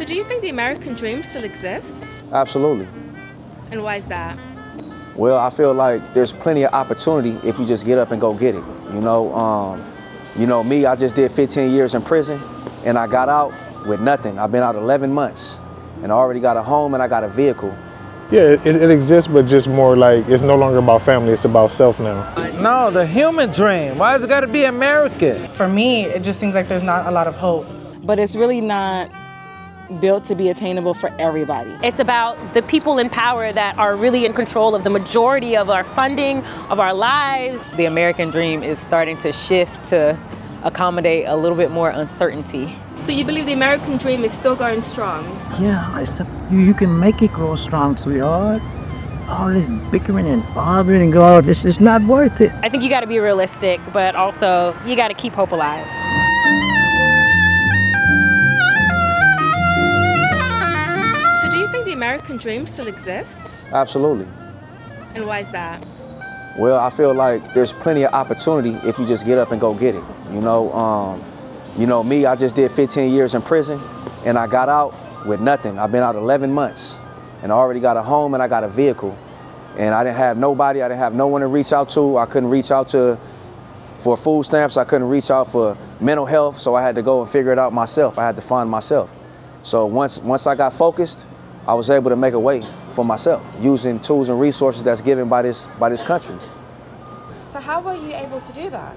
So do you think the American dream still exists? Absolutely. And why is that? Well, I feel like there's plenty of opportunity if you just get up and go get it. Me, I just did 15 years in prison and I got out with nothing. I've been out 11 months and I already got a home and I got a vehicle. Yeah, it exists, but just more like it's no longer about family, it's about self now. No, the human dream. Why has it got to be American? For me, it just seems like there's not a lot of hope. But it's really not built to be attainable for everybody. It's about the people in power that are really in control of the majority of our funding, of our lives. The American dream is starting to shift to accommodate a little bit more uncertainty. So you believe the American dream is still going strong? Yeah, except you can make it grow strong, sweetheart. All this bickering and arguing and go, this is not worth it. I think you got to be realistic, but also you got to keep hope alive. So do you think the American dream still exists? Absolutely. And why is that? Well, I feel like there's plenty of opportunity if you just get up and go get it. Me, I just did 15 years in prison and I got out with nothing. I've been out 11 months and I already got a home and I got a vehicle. And I didn't have nobody, I didn't have no one to reach out to. I couldn't reach out for food stamps, I couldn't reach out for mental health, so I had to go and figure it out myself. I had to find myself. So once I got focused, I was able to make a way for myself using tools and resources that's given by this country. So how were you able to do that?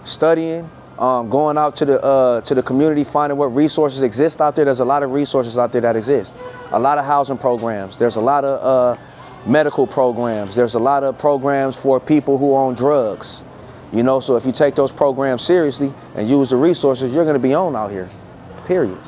Studying, going out to the community, finding what resources exist out there. There's a lot of resources out there that exist. A lot of housing programs. There's a lot of medical programs. There's a lot of programs for people who are on drugs. So if you take those programs seriously and use the resources, you're going to be on out here, period.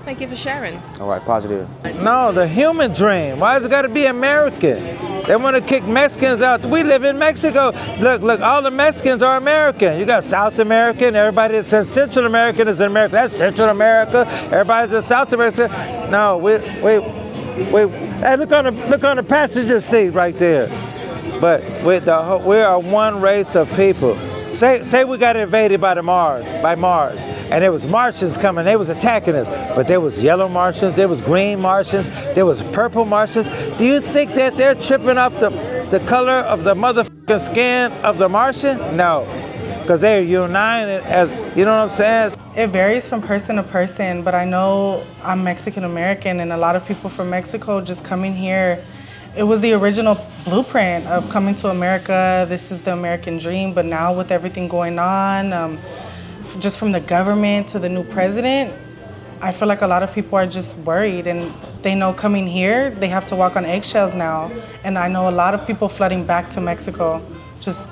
Thank you for sharing. All right, positive. No, the human dream. Why has it got to be American? They want to kick Mexicans out. We live in Mexico. Look, all the Mexicans are American. You got South American, everybody that says Central American is in America. That's Central America. Everybody's in South America. No, hey, look on the passenger seat right there. But we are one race of people. Say we got invaded by Mars, and there was Martians coming, they was attacking us. But there was yellow Martians, there was green Martians, there was purple Martians. Do you think that they're tripping off the color of the motherfucking skin of the Martian? No, because they're united as, you know what I'm saying? It varies from person to person, but I know I'm Mexican American, and a lot of people from Mexico just coming here. It was the original blueprint of coming to America. This is the American dream, but now with everything going on, just from the government to the new president, I feel like a lot of people are just worried, and they know coming here, they have to walk on eggshells now. And I know a lot of people flooding back to Mexico, just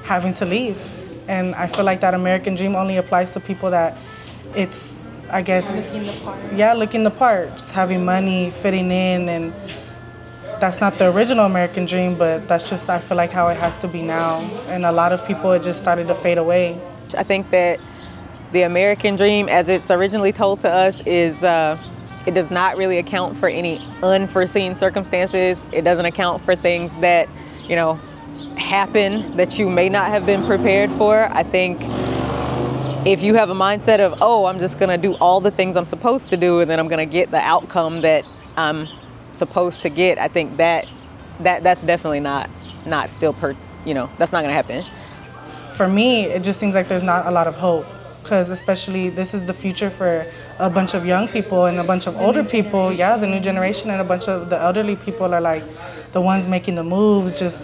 having to leave. And I feel like that American dream only applies to people that it's, I guess, looking the part. Yeah, looking the part, just having money, fitting in, and that's not the original American dream, but that's just, I feel like, how it has to be now. And a lot of people, it just started to fade away. I think that the American dream, as it's originally told to us, is it does not really account for any unforeseen circumstances. It doesn't account for things that, happen that you may not have been prepared for. I think if you have a mindset of, oh, I'm just gonna do all the things I'm supposed to do and then I'm gonna get the outcome that I'm supposed to get, I think that's definitely not still that's not gonna happen. For me, it just seems like there's not a lot of hope, because especially this is the future for a bunch of young people and a bunch of older people. Yeah, the new generation, and a bunch of the elderly people are like the ones making the moves, just,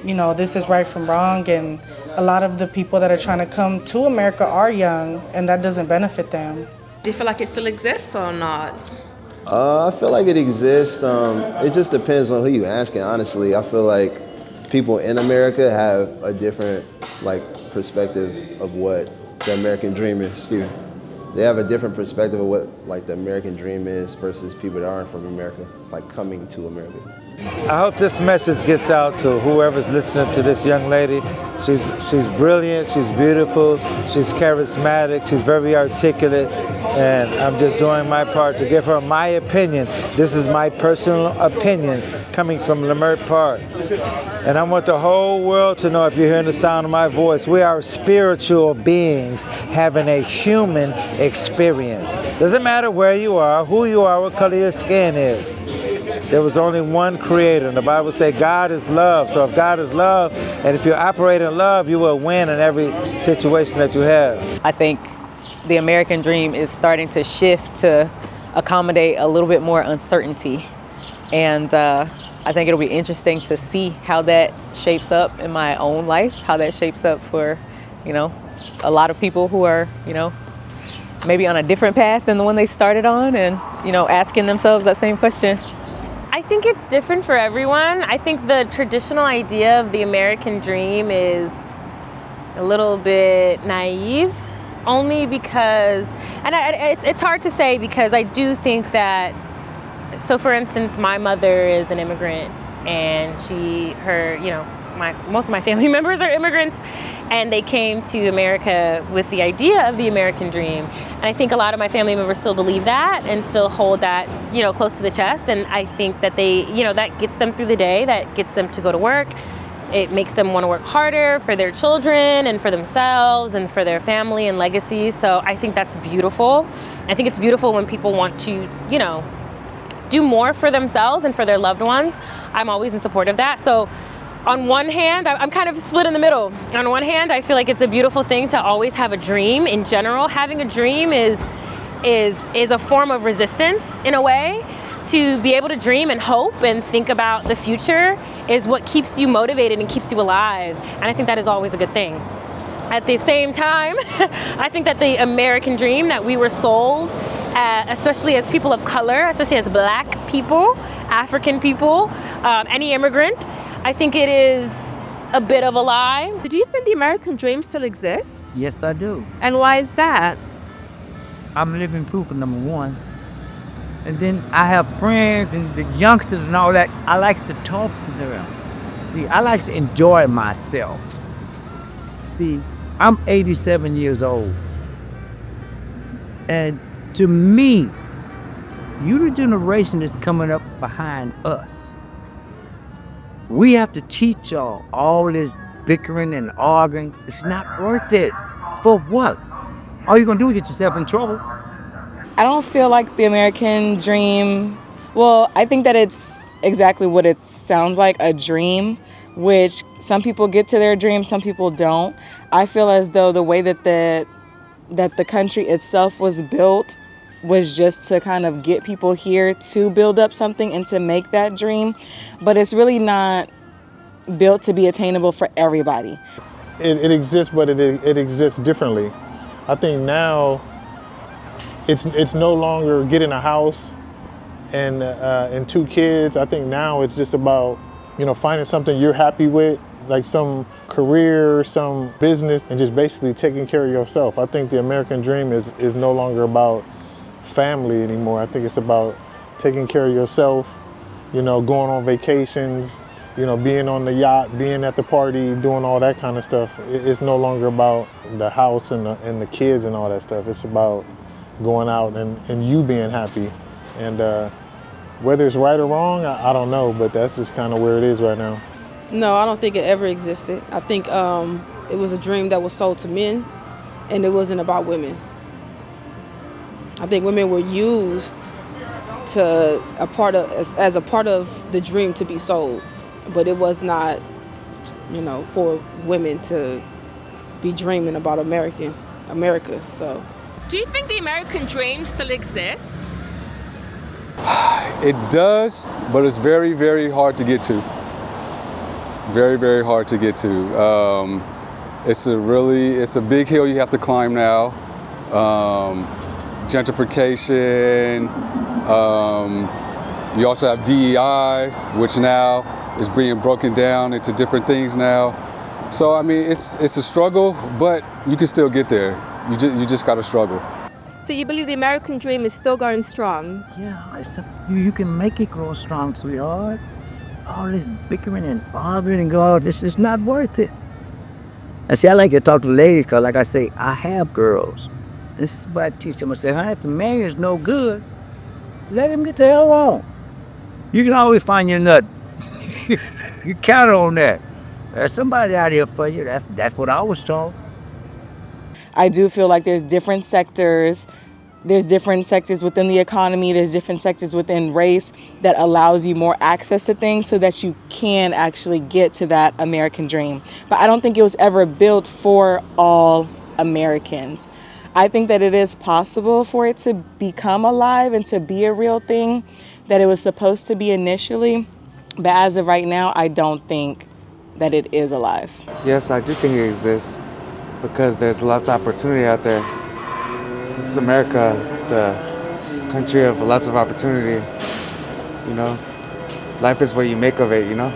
this is right from wrong. And a lot of the people that are trying to come to America are young, and that doesn't benefit them. Do you feel like it still exists or not? I feel like it exists. It just depends on who you're asking, honestly. I feel like people in America have a different perspective of what the American dream is too. They have a different perspective of what the American dream is versus people that aren't from America, coming to America. I hope this message gets out to whoever's listening to this young lady. She's brilliant, she's beautiful, she's charismatic, she's very articulate, And I'm just doing my part to give her my opinion. This is my personal opinion coming from Leimert Park. And I want the whole world to know, if you're hearing the sound of my voice, we are spiritual beings having a human experience. Doesn't matter where you are, who you are, what color your skin is. There was only one creator, and the Bible says God is love. So if God is love, and if you operate in love, you will win in every situation that you have. I think the American dream is starting to shift to accommodate a little bit more uncertainty. And I think it'll be interesting to see how that shapes up in my own life, how that shapes up for, a lot of people who are, maybe on a different path than the one they started on, and, asking themselves that same question. I think it's different for everyone. I think the traditional idea of the American dream is a little bit naive, only because, and it's hard to say, because I do think that, so for instance, my mother is an immigrant, and most of my family members are immigrants, and they came to America with the idea of the American dream. And I think a lot of my family members still believe that and still hold that, close to the chest. And I think that they, that gets them through the day, that gets them to go to work. It makes them want to work harder for their children and for themselves and for their family and legacy. So I think that's beautiful. I think it's beautiful when people want to, do more for themselves and for their loved ones. I'm always in support of that. So on one hand, I'm kind of split in the middle. On one hand, I feel like it's a beautiful thing to always have a dream. In general, having a dream is a form of resistance in a way. To be able to dream and hope and think about the future is what keeps you motivated and keeps you alive. And I think that is always a good thing. At the same time, I think that the American dream that we were sold, especially as people of color, especially as Black people, African people, any immigrant, I think it is a bit of a lie. Do you think the American dream still exists? Yes, I do. And why is that? I'm living proof, number one. And then I have friends and the youngsters and all that. I like to talk to them. See, I like to enjoy myself. See, I'm 87 years old. And to me, you the generation that's coming up behind us. We have to teach y'all all this bickering and arguing. It's not worth it. For what? All you're gonna do is get yourself in trouble. I don't feel like the American dream, well, I think that it's exactly what it sounds like, a dream, which some people get to their dream, some people don't. I feel as though the way that the country itself was built was just to kind of get people here to build up something and to make that dream, but it's really not built to be attainable for everybody. It exists, but it exists differently. I think now, it's no longer getting a house and 2 kids. I think now it's just about, finding something you're happy with, like some career, some business, and just basically taking care of yourself. I think the American dream is no longer about family anymore. I think it's about taking care of yourself, going on vacations, being on the yacht, being at the party, doing all that kind of stuff. It's no longer about the house and the kids and all that stuff. It's about going out and you being happy. And whether it's right or wrong, I don't know, but that's just kind of where it is right now. No, I don't think it ever existed. I think it was a dream that was sold to men, and it wasn't about women. I think women were used as a part of the dream to be sold, but it was not, for women to be dreaming about America. So. Do you think the American dream still exists? It does, but it's very, very hard to get to. Very, very hard to get to. It's a big hill you have to climb now. Gentrification. You also have DEI, which now is being broken down into different things now. So I mean, it's a struggle, but you can still get there. You just gotta struggle. So you believe the American dream is still going strong? Yeah, you can make it grow strong, sweetheart. All this bickering and arguing and God, this is not worth it. And see, I like to talk to ladies because, like I say, I have girls This is what I teach them. I say, honey, if the man is no good, let him get the hell on. You can always find your nut. You count on that. There's somebody out here for you. That's what I was told. I do feel like there's different sectors. There's different sectors within the economy. There's different sectors within race that allows you more access to things so that you can actually get to that American dream. But I don't think it was ever built for all Americans. I think that it is possible for it to become alive and to be a real thing that it was supposed to be initially. But as of right now, I don't think that it is alive. Yes, I do think it exists because there's lots of opportunity out there. This is America, the country of lots of opportunity, you know. Life is what you make of it, you know.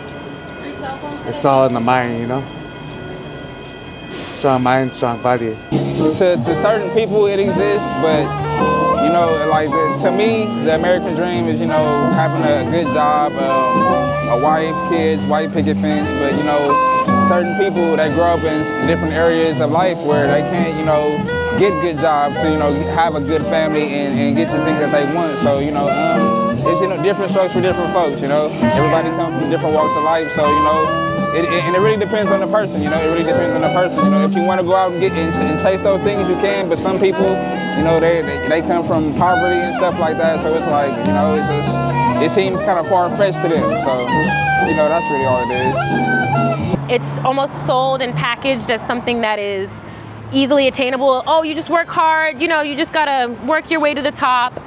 It's all in the mind, you know. Strong mind, strong body. To certain people it exists, but you know, like to me, the American dream is, you know, having a good job, a wife, kids, white picket fence. But you know, certain people that grow up in different areas of life where they can't, you know, get good jobs to, you know, have a good family and get the things that they want. So you know, it's, you know, different strokes for different folks. You know, everybody comes from different walks of life. So you know. And it really depends on the person, you know. It really depends on the person, you know. If you want to go out and get and chase those things, you can. But some people, you know, they come from poverty and stuff like that. So it's like, you know, it's just, it seems kind of far-fetched to them. So, you know, that's really all it is. It's almost sold and packaged as something that is easily attainable. Oh, you just work hard, you know, you just gotta work your way to the top,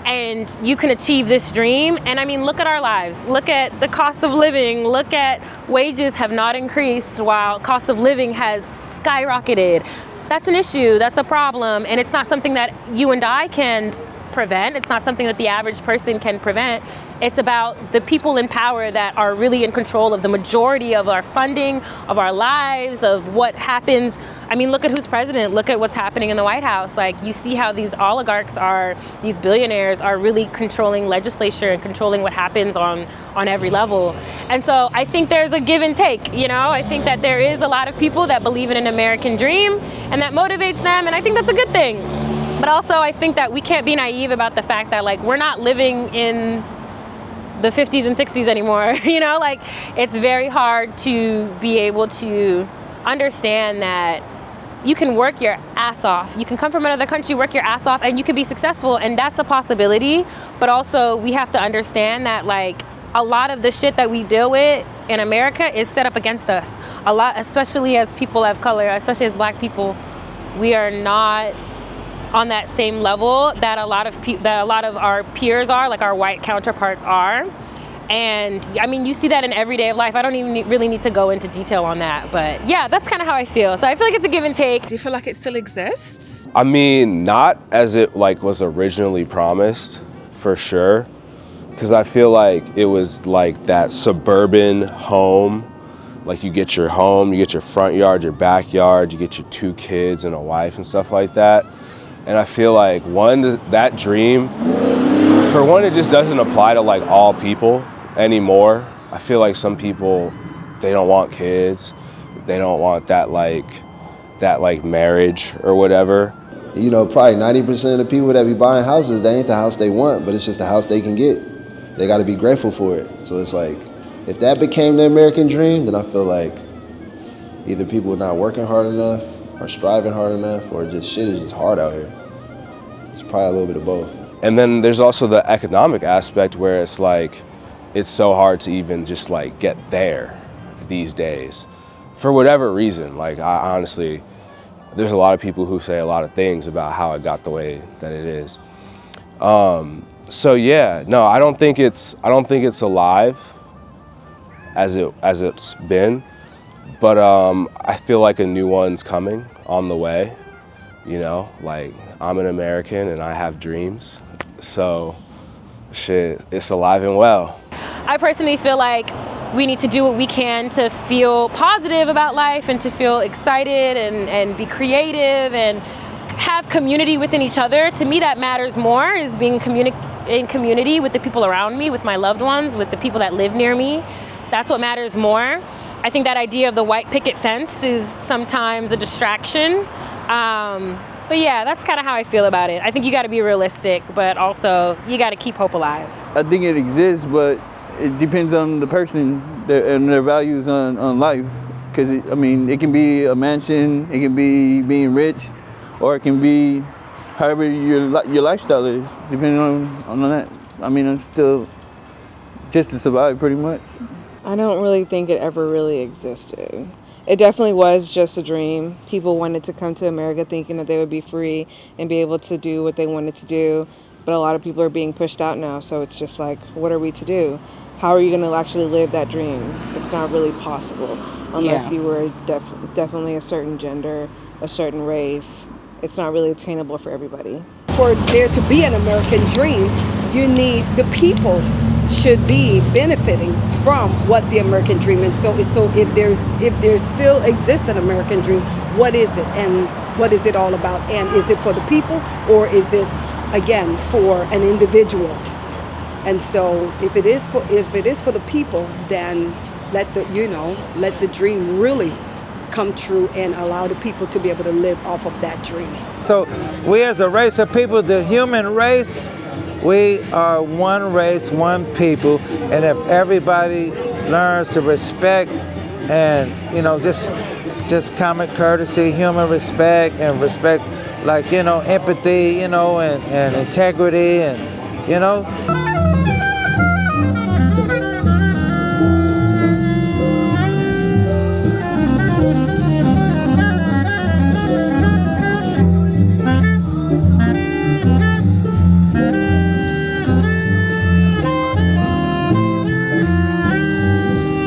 and you can achieve this dream. And I mean, look at our lives. Look at the cost of living. Look at wages have not increased while cost of living has skyrocketed. That's an issue, that's a problem. And it's not something that you and I can prevent. It's not something that the average person can prevent. It's about the people in power that are really in control of the majority of our funding, of our lives, of what happens. I mean, look at who's president. Look at what's happening in the White House. Like, you see how these oligarchs are, these billionaires are really controlling legislature and controlling what happens on every level. And so I think there's a give and take, you know? I think that there is a lot of people that believe in an American dream and that motivates them, and I think that's a good thing. But also, I think that we can't be naive about the fact that, like, we're not living in the 50s and 60s anymore. You know, like, it's very hard to be able to understand that you can work your ass off. You can come from another country, work your ass off, and you can be successful, and that's a possibility. But also, we have to understand that, like, a lot of the shit that we deal with in America is set up against us. A lot, especially as people of color, especially as Black people, we are not on that same level that a lot of our peers are, like our white counterparts are. And I mean, you see that in everyday life. I don't even really need to go into detail on that, but yeah, that's kind of how I feel. So I feel like it's a give and take. Do you feel like it still exists? I mean, not as it like was originally promised, for sure. Because I feel like it was like that suburban home. Like, you get your home, you get your front yard, your backyard, you get your 2 kids and a wife and stuff like that. And I feel like, that dream, for one, it just doesn't apply to like all people anymore. I feel like some people, they don't want kids. They don't want that marriage or whatever. You know, probably 90% of the people that be buying houses, they ain't the house they want, but it's just the house they can get. They got to be grateful for it. So it's like, if that became the American dream, then I feel like either people are not working hard enough, or striving hard enough, or just shit is just hard out here. It's probably a little bit of both. And then there's also the economic aspect where it's like, it's so hard to even just like get there these days. For whatever reason, like, I honestly, there's a lot of people who say a lot of things about how it got the way that it is. So yeah, no, I don't think it's alive as it's been. But I feel like a new one's coming on the way, you know? Like, I'm an American and I have dreams, so shit, it's alive and well. I personally feel like we need to do what we can to feel positive about life and to feel excited and be creative and have community within each other. To me, that matters more, is being in community with the people around me, with my loved ones, with the people that live near me. That's what matters more. I think that idea of the white picket fence is sometimes a distraction. But yeah, that's kind of how I feel about it. I think you got to be realistic, but also you got to keep hope alive. I think it exists, but it depends on the person and their values on life. Because, I mean, it can be a mansion, it can be being rich, or it can be however your lifestyle is, depending on that. I mean, I'm still just to survive, pretty much. I don't really think it ever really existed. It definitely was just a dream. People wanted to come to America thinking that they would be free and be able to do what they wanted to do. But a lot of people are being pushed out now, so it's just like, what are we to do? How are you going to actually live that dream? It's not really possible unless you were definitely a certain gender, a certain race. It's not really attainable for everybody. For there to be an American dream, you need the people should be benefiting from what the American dream is. So if there still exists an American dream, what is it and what is it all about? And is it for the people or is it again for an individual? And so if it is for the people, then let the dream really come true and allow the people to be able to live off of that dream. So we as a race of people, the human race, we are one race, one people, and if everybody learns to respect and, just common courtesy, human respect, and respect, like, empathy, and integrity, and,